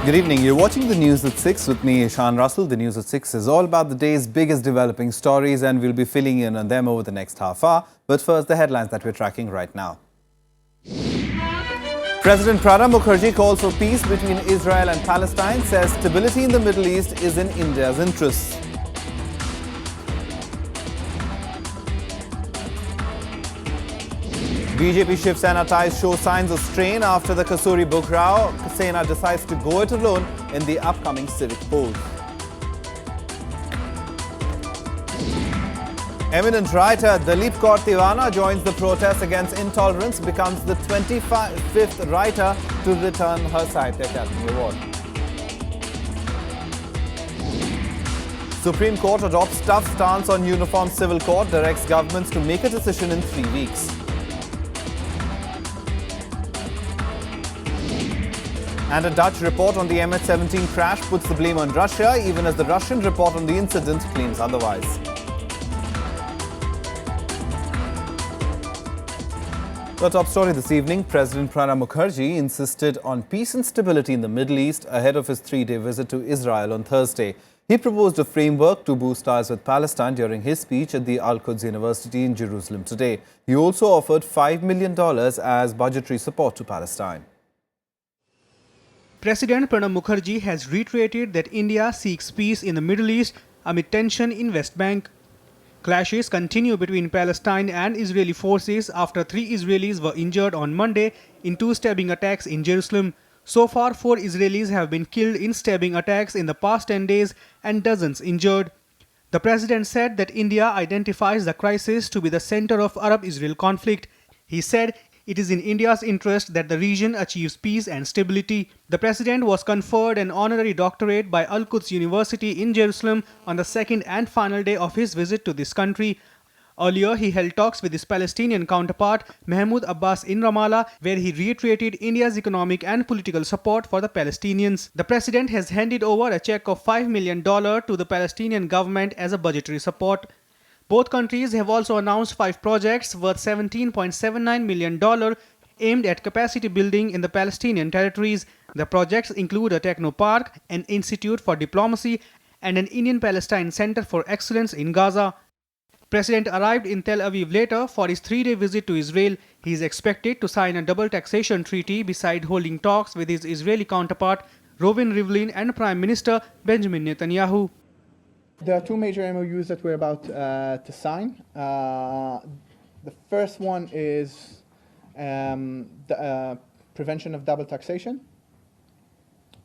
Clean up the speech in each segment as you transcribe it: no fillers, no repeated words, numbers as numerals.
Good evening. You're watching the news at 6 with me, Ishan Russell. The news at 6 is all about the day's biggest developing stories, and we'll be filling in on them over the next half hour. But first, the headlines that we're tracking right now. President Pranab Mukherjee calls for peace between Israel and Palestine, says stability in the Middle East is in India's interests. BJP Shiv Sena ties show signs of strain after the Kasuri book row. Sena decides to go it alone in the upcoming civic polls. Eminent writer Dalip Kaur Tiwana joins the protest against intolerance, becomes the 25th writer to return her Sahitya Academy Award. Supreme Court adopts tough stance on uniform civil court, directs governments to make a decision in 3 weeks. And a Dutch report on the MH17 crash puts the blame on Russia, even as the Russian report on the incident claims otherwise. The top story this evening, President Pranab Mukherjee insisted on peace and stability in the Middle East ahead of his 3-day visit to Israel on Thursday. He proposed a framework to boost ties with Palestine during his speech at the Al-Quds University in Jerusalem today. He also offered $5 million as budgetary support to Palestine. President Pranab Mukherjee has reiterated that India seeks peace in the Middle East amid tension in West Bank. Clashes continue between Palestine and Israeli forces after 3 Israelis were injured on Monday in 2 stabbing attacks in Jerusalem. So far, 4 Israelis have been killed in stabbing attacks in the past 10 days and dozens injured. The president said that India identifies the crisis to be the center of Arab-Israel conflict. He said it is in India's interest that the region achieves peace and stability. The president was conferred an honorary doctorate by Al-Quds University in Jerusalem on the second and final day of his visit to this country. Earlier, he held talks with his Palestinian counterpart, Mahmoud Abbas, in Ramallah, where he reiterated India's economic and political support for the Palestinians. The president has handed over a check of $5 million to the Palestinian government as a budgetary support. Both countries have also announced 5 projects worth $17.79 million aimed at capacity building in the Palestinian territories. The projects include a techno park, an institute for diplomacy, and an Indian-Palestine Center for Excellence in Gaza. President arrived in Tel Aviv later for his 3-day visit to Israel. He is expected to sign a double taxation treaty beside holding talks with his Israeli counterpart, Reuven Rivlin, and Prime Minister Benjamin Netanyahu. There are 2 major MOUs that we're about to sign. The first one is the prevention of double taxation.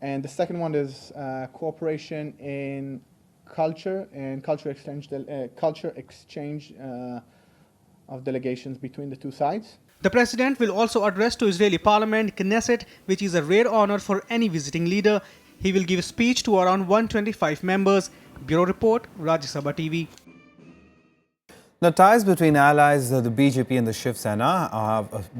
And the second one is cooperation in culture and culture exchange of delegations between the 2 sides. The president will also address to Israeli parliament, Knesset, which is a rare honor for any visiting leader. He will give a speech to around 125 members. Bureau Report, Rajya Sabha TV. Now, ties between allies, the BJP and the Shiv Sena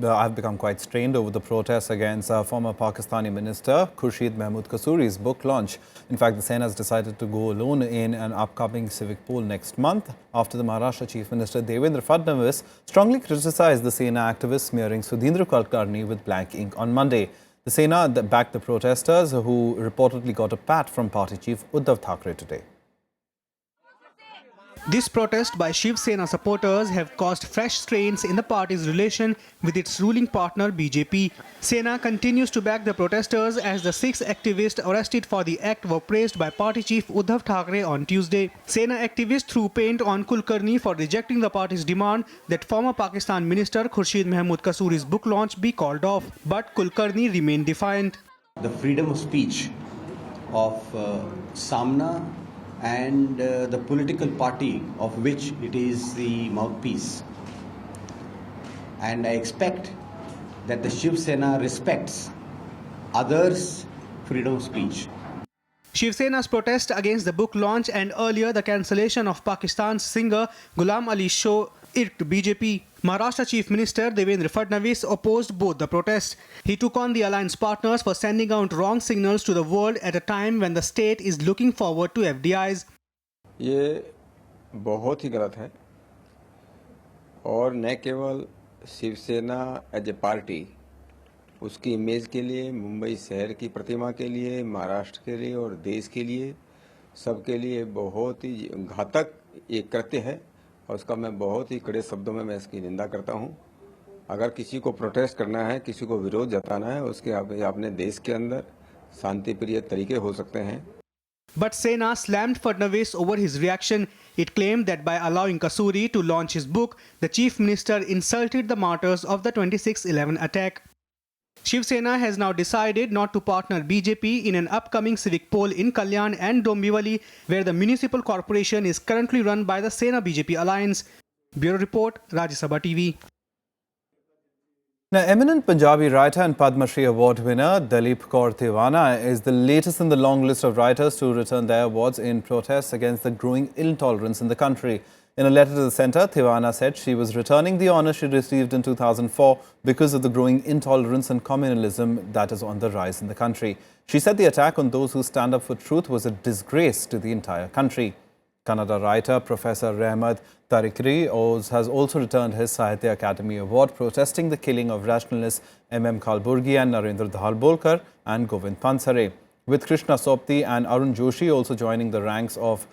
have become quite strained over the protests against former Pakistani Minister Khurshid Mahmood Kasuri's book launch. In fact, the Sena has decided to go alone in an upcoming civic poll next month after the Maharashtra Chief Minister Devendra Fadnavis strongly criticized the Sena activists smearing Sudhindra Kulkarni with black ink on Monday. The Sena backed the protesters, who reportedly got a pat from party chief Uddhav Thackeray today. This protest by Shiv Sena supporters have caused fresh strains in the party's relation with its ruling partner BJP. Sena continues to back the protesters as the 6 activists arrested for the act were praised by party chief Uddhav Thackeray on Tuesday. Sena activists threw paint on Kulkarni for rejecting the party's demand that former Pakistan Minister Khurshid Mahmood Kasuri's book launch be called off. But Kulkarni remained defiant. The freedom of speech of Samna and the political party of which it is the mouthpiece. And I expect that the Shiv Sena respects others' freedom of speech. Shiv Sena's protest against the book launch and earlier the cancellation of Pakistan's singer Ghulam Ali's show irked BJP. Maharashtra Chief Minister Devendra Fadnavis opposed both the protests. He took on the alliance partners for sending out wrong signals to the world at a time when the state is looking forward to FDIs. ये बहुत ही गलत है और न केवल Shiv Sena as a party उसकी image के लिए, मुंबई शहर की प्रतिमा के लिए, महाराष्ट्र के लिए और देश के लिए, सबके लिए बहुत ही घातक एक कृत्य है और उसका मैं बहुत ही कड़े शब्दों में मैं इसकी निंदा करता हूं। अगर किसी को प्रोटेस्ट करना है, किसी को विरोध जताना है, उसके अपने देश के अंदर शांतिप्रिय तरीके हो सकते हैं। But Sena slammed Fadnavis over his reaction. It claimed that by allowing Kasuri to launch his book, the chief minister insulted the martyrs of the 26/11 attack. Shiv Sena has now decided not to partner BJP in an upcoming civic poll in Kalyan and Dombivli, where the municipal corporation is currently run by the Sena BJP alliance. Bureau Report, Rajya Sabha TV. Now, eminent Punjabi writer and Padma Shri Award winner Dalip Kaur Tiwana is the latest in the long list of writers to return their awards in protest against the growing intolerance in the country. In a letter to the centre, Tiwana said she was returning the honour she received in 2004 because of the growing intolerance and communalism that is on the rise in the country. She said the attack on those who stand up for truth was a disgrace to the entire country. Kannada writer Professor Rehmad Tarikri has also returned his Sahitya Academy Award, protesting the killing of rationalists M.M. Kalburgi and Narendra Dhalbolkar and Govind Pansare. With Krishna Sopti and Arun Joshi also joining the ranks of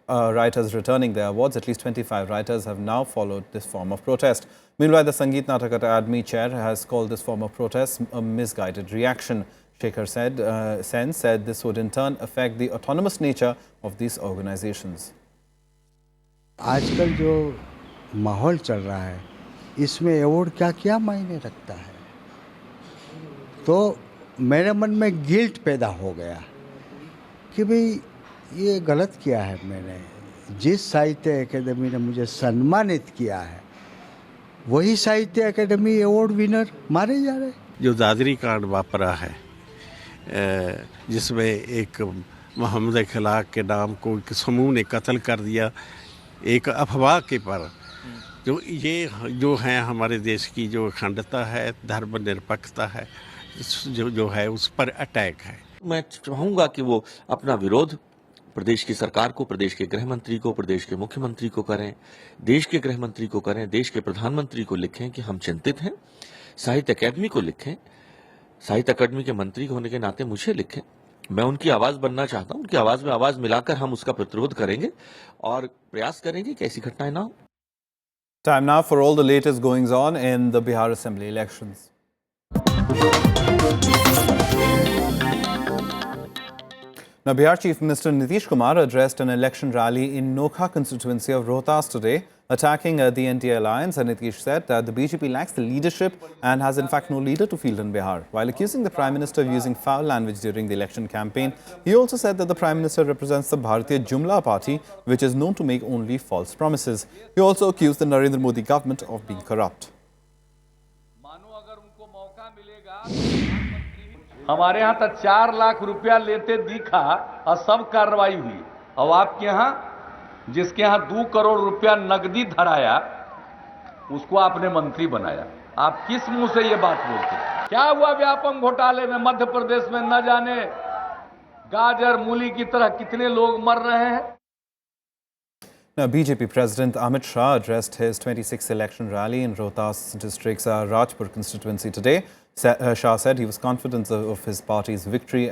writers returning their awards, at least 25 writers have now followed this form of protest. Meanwhile, the Sangeet Natak Academy chair has called this form of protest a misguided reaction. Shekhar Sen said this would in turn affect the autonomous nature of these organizations. आजकल जो माहौल चल रहा है इसमें award क्या क्या मायने रखता है, तो मेरे मन में गिल्ट पैदा हो गया कि भाई ये गलत किया है मैंने। जिस साहित्य अकेडमी ने मुझे सम्मानित किया है वही साहित्य अकेडमी अवार्ड विनर मारे जा रहे। जो दादरी कांड वापरा है, जिसमें एक मोहम्मद खलाक के नाम को एक समूह ने कत्ल कर दिया एक अफवाह के पर, जो है हमारे देश की जो अखंडता है, धर्मनिरपेक्षता है, जो है उस पर अटैक है। मैं चाहूँगा कि वो अपना विरोध प्रदेश की सरकार को, प्रदेश के गृह मंत्री को, प्रदेश के मुख्यमंत्री को करें, देश के गृह मंत्री को करें, देश के प्रधानमंत्री को लिखें कि हम चिंतित हैं। साहित्य अकेडमी को लिखें, साहित्य अकेडमी के मंत्री होने के नाते मुझे लिखें। मैं उनकी आवाज़ बनना चाहता हूं। उनकी आवाज़ में आवाज़ मिलाकर हम उसका प्रतिरोध करेंगे और प्रयास करेंगे कि ऐसी घटनाएं ना हो। Time now for all the latest goings on in the Bihar Assembly elections. Now, Bihar Chief Minister Nitish Kumar addressed an election rally in Nokha constituency of Rohtas today, attacking the NDA alliance. And Nitish said that the BJP lacks the leadership and has in fact no leader to field in Bihar. While accusing the Prime Minister of using foul language during the election campaign, he also said that the Prime Minister represents the Bharatiya Jumla party, which is known to make only false promises. He also accused the Narendra Modi government of being corrupt. हमारे यहाँ तक 4 लाख रुपया लेते दिखा और सब कार्रवाई हुई, और आपके यहाँ जिसके यहाँ 2 करोड़ रुपया नकदी धराया उसको आपने मंत्री बनाया। आप किस मुंह से ये बात बोलते हैं? क्या हुआ व्यापम घोटाले में मध्य प्रदेश में न जाने गाजर मूली की तरह कितने लोग मर रहे हैं। Now, BJP President Amit Shah addressed his 26th election rally in Rohtas district's Rajpur constituency today. Shah said he was confident of his party's victory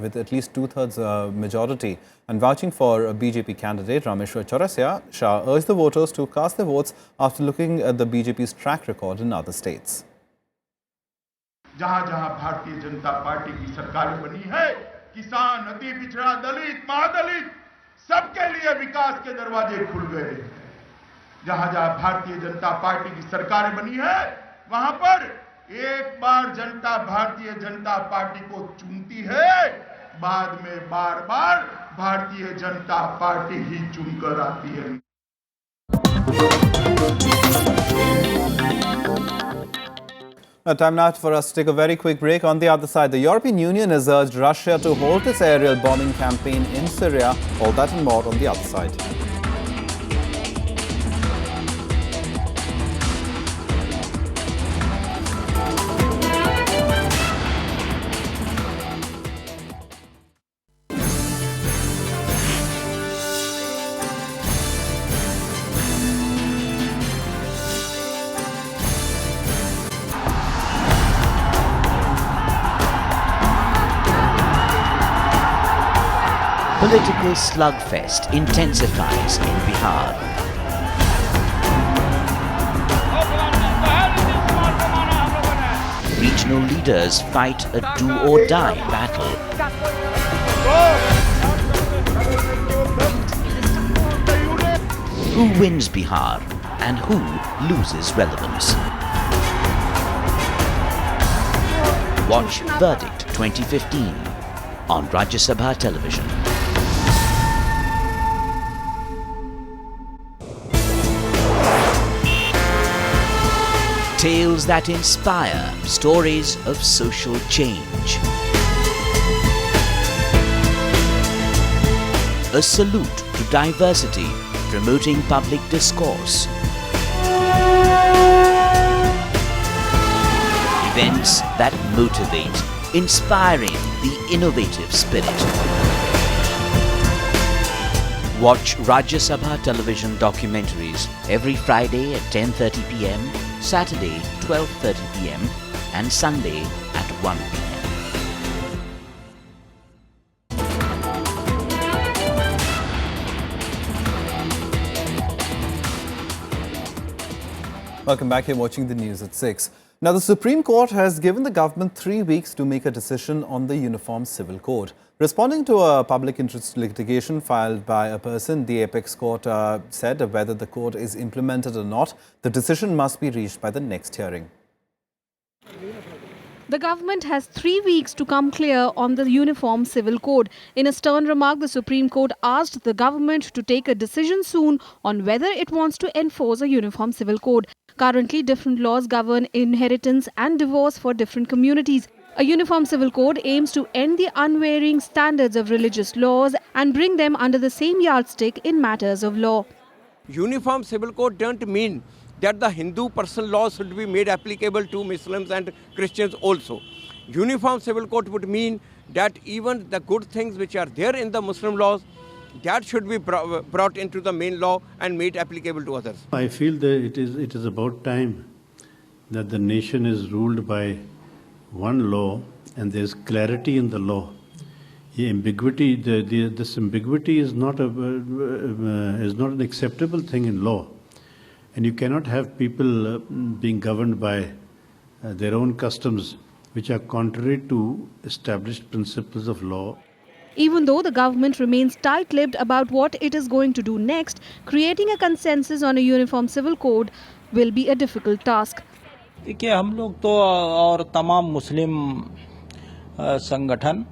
with at least 2/3 majority. And vouching for a BJP candidate, Rameshwar Chaurasya, Shah urged the voters to cast their votes after looking at the BJP's track record in other states. जहां-जहां Bharatiya Janata party की सरकार बनी है, किसान, अति पिछड़ा, दलित, महादलित सबके लिए विकास के दरवाजे खुल गए। जहां-जहां भारतीय जनता पार्टी की सरकार बनी है, वहां पर एक बार जनता भारतीय जनता पार्टी को चुनती है, बाद में बार-बार भारतीय जनता पार्टी ही चुनकर आती है। Time now for us to take a very quick break. On the other side, the European Union has urged Russia to halt its aerial bombing campaign in Syria. All that and more on the other side. Political slugfest intensifies in Bihar. Regional leaders fight a do-or-die battle. Who wins Bihar and who loses relevance? Watch Verdict 2015 on Rajya Sabha television. Tales that inspire, stories of social change. A salute to diversity, promoting public discourse. Events that motivate, inspiring the innovative spirit. Watch Rajya Sabha television documentaries every Friday at 10:30 p.m, Saturday 12:30 p.m and Sunday at 1 p.m. Welcome back. You're watching the news at 6. Now, the Supreme Court has given the government 3 weeks to make a decision on the Uniform Civil Code. Responding to a public interest litigation filed by a person, the Apex Court said whether the code is implemented or not, the decision must be reached by the next hearing. The government has 3 weeks to come clear on the Uniform Civil Code. In a stern remark, the Supreme Court asked the government to take a decision soon on whether it wants to enforce a Uniform Civil Code. Currently, different laws govern inheritance and divorce for different communities. A Uniform Civil Code aims to end the unvarying standards of religious laws and bring them under the same yardstick in matters of law. Uniform Civil Code don't mean that the Hindu personal laws should be made applicable to Muslims and Christians also. Uniform Civil Code would mean that even the good things which are there in the Muslim laws, that should be brought into the main law and made applicable to others. I feel that it is about time that the nation is ruled by one law and there is clarity in the law. The ambiguity, this ambiguity is not an acceptable thing in law. And you cannot have people being governed by their own customs which are contrary to established principles of law. Even though the government remains tight-lipped about what it is going to do next, creating a consensus on a Uniform Civil Code will be a difficult task. देखिए, हम लोग तो और तमाम मुस्लिम संगठन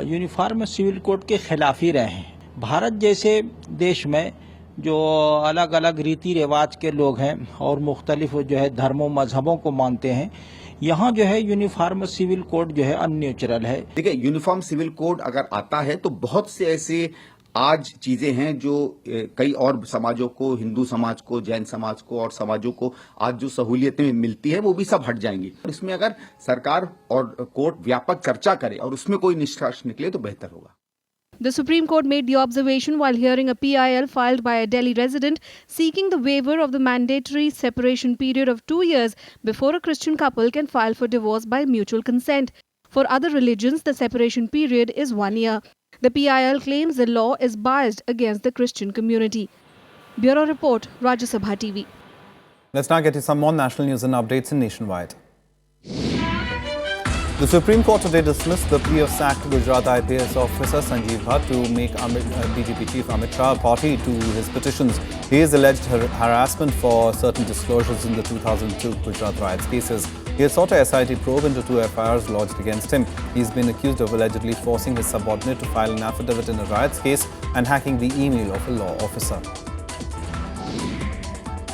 uniform civil code के खिलाफ ही रहे हैं। भारत जैसे देश में जो अलग अलग रीति रिवाज के लोग हैं और मुख्तलिफ जो है धर्मों मजहबों को मानते हैं, यहाँ जो है यूनिफॉर्म सिविल कोड जो है अननेचुरल है। देखिए, यूनिफॉर्म सिविल कोड अगर आता है तो बहुत से ऐसे आज चीजें हैं जो कई और समाजों को, हिंदू समाज को, जैन समाज को और समाजों को आज जो सहूलियतें मिलती है वो भी सब हट जाएंगी। इसमें अगर सरकार और कोर्ट व्यापक चर्चा करे और उसमें कोई निष्कर्ष निकले तो बेहतर होगा। The Supreme Court made the observation while hearing a PIL filed by a Delhi resident seeking the waiver of the mandatory separation period of 2 years before a Christian couple can file for divorce by mutual consent. For other religions, the separation period is 1 year. The PIL claims the law is biased against the Christian community. Bureau Report, Rajya Sabha TV. Let's now get to some more national news and updates in Nationwide. The Supreme Court today dismissed the plea of sacked Gujarat IPS officer Sanjeev Bhatt to make BJP chief Amit Shah party to his petitions. He is alleged harassment for certain disclosures in the 2002 Gujarat riots cases. He has sought a SIT probe into 2 FIRs lodged against him. He's been accused of allegedly forcing his subordinate to file an affidavit in a riots case and hacking the email of a law officer.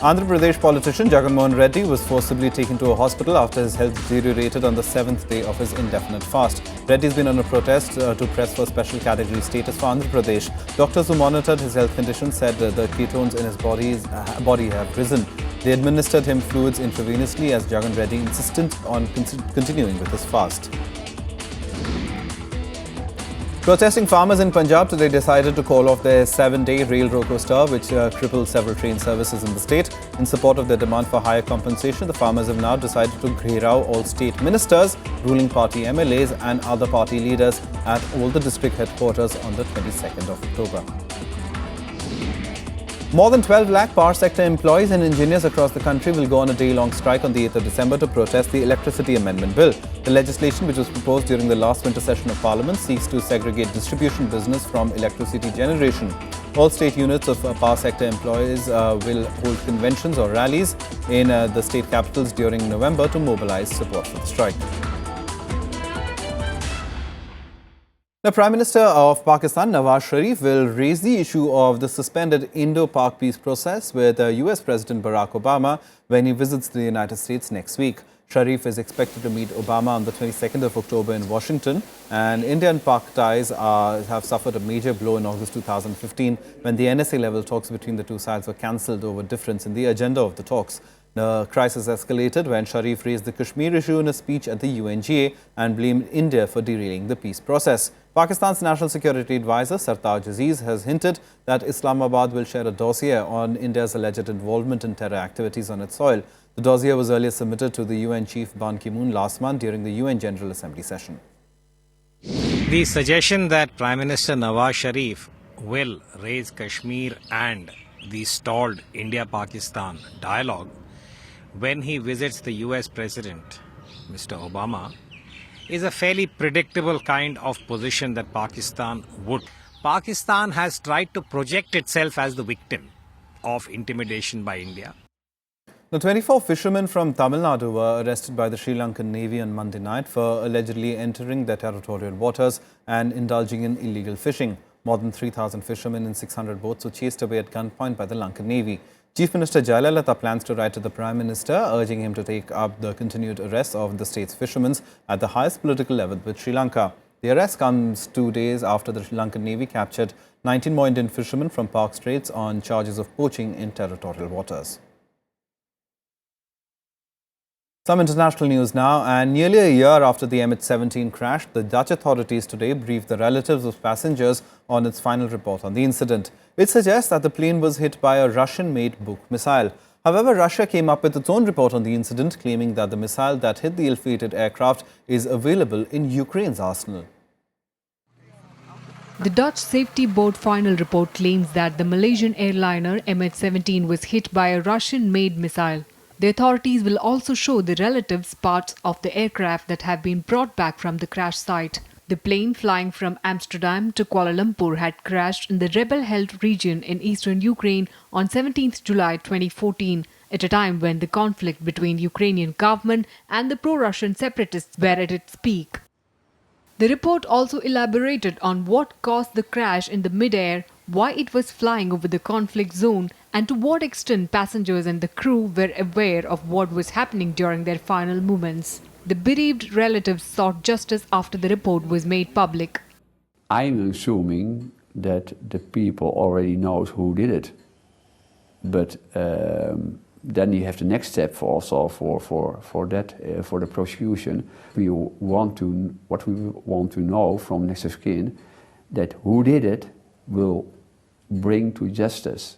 Andhra Pradesh politician Jagan Mohan Reddy was forcibly taken to a hospital after his health deteriorated on the 7th day of his indefinite fast. Reddy has been on a protest to press for special category status for Andhra Pradesh. Doctors who monitored his health condition said the ketones in his body have risen. They administered him fluids intravenously as Jagan Reddy insisted on continuing with his fast. Protesting farmers in Punjab today decided to call off their 7-day rail roco stir, which crippled several train services in the state. In support of their demand for higher compensation, the farmers have now decided to gherao all state ministers, ruling party MLAs and other party leaders at all the district headquarters on the 22nd of October. More than 12 lakh power sector employees and engineers across the country will go on a day-long strike on the 8th of December to protest the Electricity Amendment Bill. The legislation, which was proposed during the last winter session of Parliament, seeks to segregate distribution business from electricity generation. All state units of power sector employees will hold conventions or rallies in the state capitals during November to mobilize support for the strike. The Prime Minister of Pakistan, Nawaz Sharif, will raise the issue of the suspended Indo-Pak peace process with US President Barack Obama when he visits the United States next week. Sharif is expected to meet Obama on the 22nd of October in Washington, and India and Pak ties have suffered a major blow in August 2015 when the NSA-level talks between the two sides were cancelled over difference in the agenda of the talks. The crisis escalated when Sharif raised the Kashmir issue in a speech at the UNGA and blamed India for derailing the peace process. Pakistan's National Security Advisor Sartaj Aziz has hinted that Islamabad will share a dossier on India's alleged involvement in terror activities on its soil. The dossier was earlier submitted to the UN Chief Ban Ki-moon last month during the UN General Assembly session. The suggestion that Prime Minister Nawaz Sharif will raise Kashmir and the stalled India-Pakistan dialogue when he visits the US President, Mr. Obama, is a fairly predictable kind of position that Pakistan would. Pakistan has tried to project itself as the victim of intimidation by India. The 24 fishermen from Tamil Nadu were arrested by the Sri Lankan Navy on Monday night for allegedly entering their territorial waters and indulging in illegal fishing. More than 3,000 fishermen and 600 boats were chased away at gunpoint by the Lankan Navy. Chief Minister Jayalalitha plans to write to the Prime Minister, urging him to take up the continued arrest of the state's fishermen at the highest political level with Sri Lanka. The arrest comes 2 days after the Sri Lankan Navy captured 19 more Indian fishermen from Park Straits on charges of poaching in territorial waters. Some international news now, and nearly a year after the MH17 crash, the Dutch authorities today briefed the relatives of passengers on its final report on the incident. It suggests that the plane was hit by a Russian-made Buk missile. However, Russia came up with its own report on the incident, claiming that the missile that hit the ill-fated aircraft is available in Ukraine's arsenal. The Dutch Safety Board final report claims that the Malaysian airliner MH17 was hit by a Russian-made missile. The authorities will also show the relatives parts of the aircraft that have been brought back from the crash site. The plane flying from Amsterdam to Kuala Lumpur had crashed in the rebel-held region in eastern Ukraine on 17th July 2014, at a time when the conflict between Ukrainian government and the pro-Russian separatists were at its peak. The report also elaborated on what caused the crash in the mid-air, why it was flying over the conflict zone, and to what extent passengers and the crew were aware of what was happening during their final moments. The bereaved relatives sought justice after the report was made public. I'm assuming that the people already know who did it, but then you have the next step for the prosecution. What we want to know from next of kin, that who did it will bring to justice.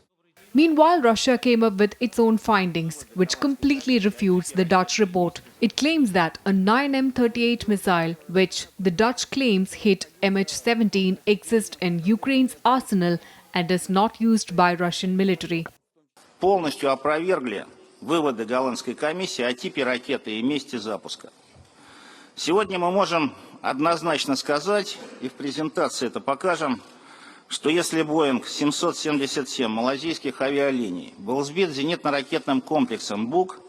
Meanwhile, Russia came up with its own findings, which completely refutes the Dutch report. It claims that a 9M38 missile, which the Dutch claims hit MH17, exists in Ukraine's arsenal and is not used by Russian military. Полностью опровергли выводы голландской комиссии о типе ракеты и месте запуска. Сегодня мы можем однозначно сказать, и в презентации это покажем, что если Боинг 777 малазийских авиалиний был сбит зенитно-ракетным комплексом БУК,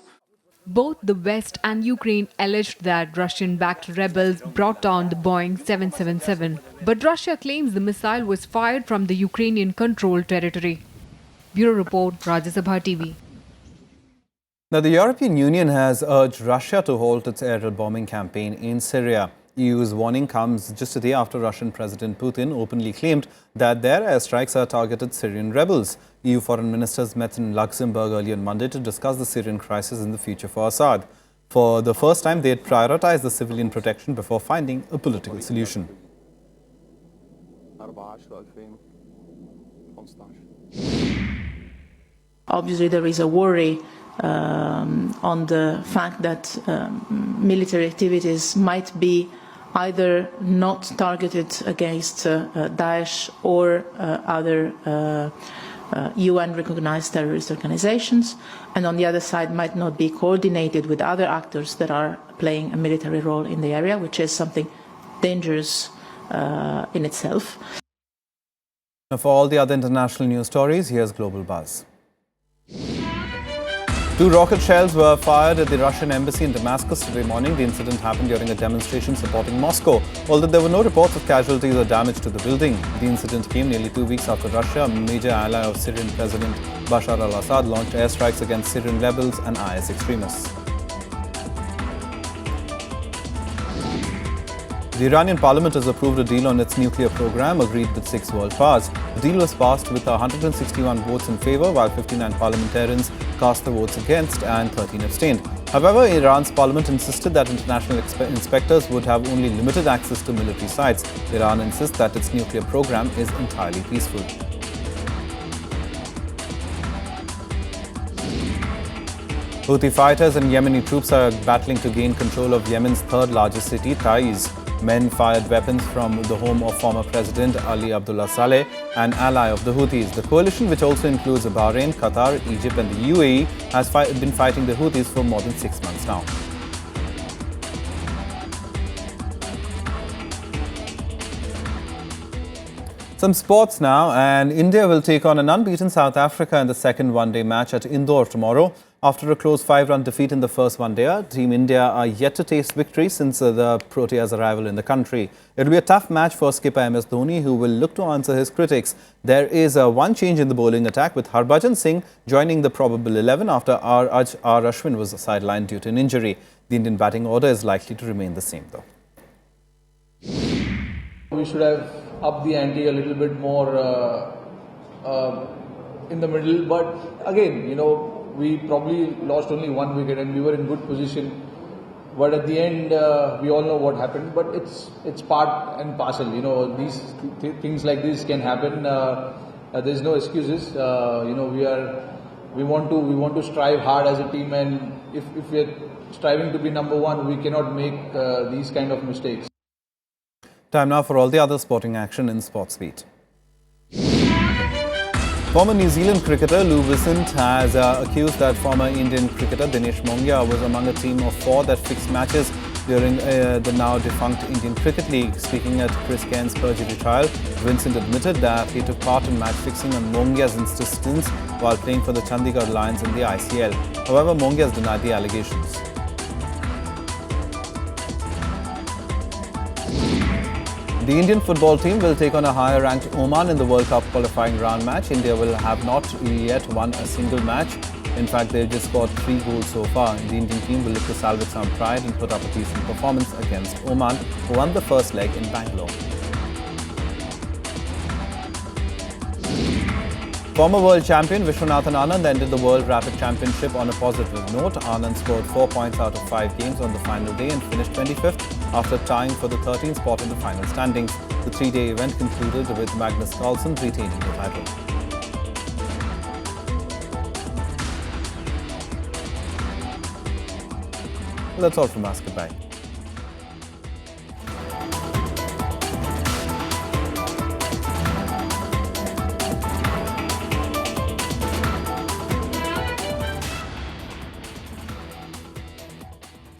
Both the West and Ukraine alleged that Russian-backed rebels brought down the Boeing 777. But Russia claims the missile was fired from the Ukrainian-controlled territory. Bureau Report, Rajya Sabha TV. Now, the European Union has urged Russia to halt its aerial bombing campaign in Syria. EU's warning comes just a day after Russian President Putin openly claimed that their airstrikes are targeted Syrian rebels. EU foreign ministers met in Luxembourg early on Monday to discuss the Syrian crisis and the future for Assad. For the first time, they had prioritized the civilian protection before finding a political solution. Obviously, there is a worry on the fact that military activities might be either not targeted against Daesh or other UN-recognized terrorist organizations, and on the other side might not be coordinated with other actors that are playing a military role in the area, which is something dangerous in itself. Now, for all the other international news stories, here's Global Buzz. 2 rocket shells were fired at the Russian embassy in Damascus today morning. The incident happened during a demonstration supporting Moscow, although there were no reports of casualties or damage to the building. The incident came nearly 2 weeks after Russia, a major ally of Syrian President Bashar al-Assad, launched airstrikes against Syrian rebels and IS extremists. The Iranian parliament has approved a deal on its nuclear program agreed with 6 world powers. The deal was passed with 161 votes in favour, while 59 parliamentarians cast the votes against and 13 abstained. However, Iran's parliament insisted that international inspectors would have only limited access to military sites. Iran insists that its nuclear program is entirely peaceful. Houthi fighters and Yemeni troops are battling to gain control of Yemen's third largest city, Taiz. Men fired weapons from the home of former President Ali Abdullah Saleh, an ally of the Houthis. The coalition, which also includes Bahrain, Qatar, Egypt and the UAE, has been fighting the Houthis for more than 6 months now. Some sports now, and India will take on an unbeaten South Africa in the second one-day match at Indore tomorrow. After a close 5-run defeat in the first one-day, Team India are yet to taste victory since the Proteas' arrival in the country. It will be a tough match for skipper MS Dhoni, who will look to answer his critics. There is one change in the bowling attack, with Harbhajan Singh joining the probable 11 after R. Ashwin was sidelined due to an injury. The Indian batting order is likely to remain the same, though. We should have upped the ante a little bit more in the middle, but again, we probably lost only 1 wicket and we were in good position. But at the end, we all know what happened. But it's part and parcel. These things like this can happen. There's no excuses. We want to strive hard as a team, and if we are striving to be number one, we cannot make these kind of mistakes. Time now for all the other sporting action in Sportsbeat. Former New Zealand cricketer Lou Vicent has accused that former Indian cricketer Dinesh Mongia was among a team of 4 that fixed matches during the now defunct Indian Cricket League. Speaking at Chris Cairns' perjury trial, Vincent admitted that he took part in match fixing on Mongia's insistence while playing for the Chandigarh Lions in the ICL. However, Mongia has denied the allegations. The Indian football team will take on a higher-ranked Oman in the World Cup qualifying round match. India will have not yet won a single match. In fact, they've just scored 3 goals so far. The Indian team will look to salvage some pride and put up a decent performance against Oman, who won the first leg in Bangalore. Former world champion Vishwanathan Anand ended the World Rapid Championship on a positive note. Anand scored 4 points out of 5 games on the final day and finished 25th after tying for the 13th spot in the final standings. The 3-day event concluded with Magnus Carlsen retaining the title. Well, that's all from us. Goodbye.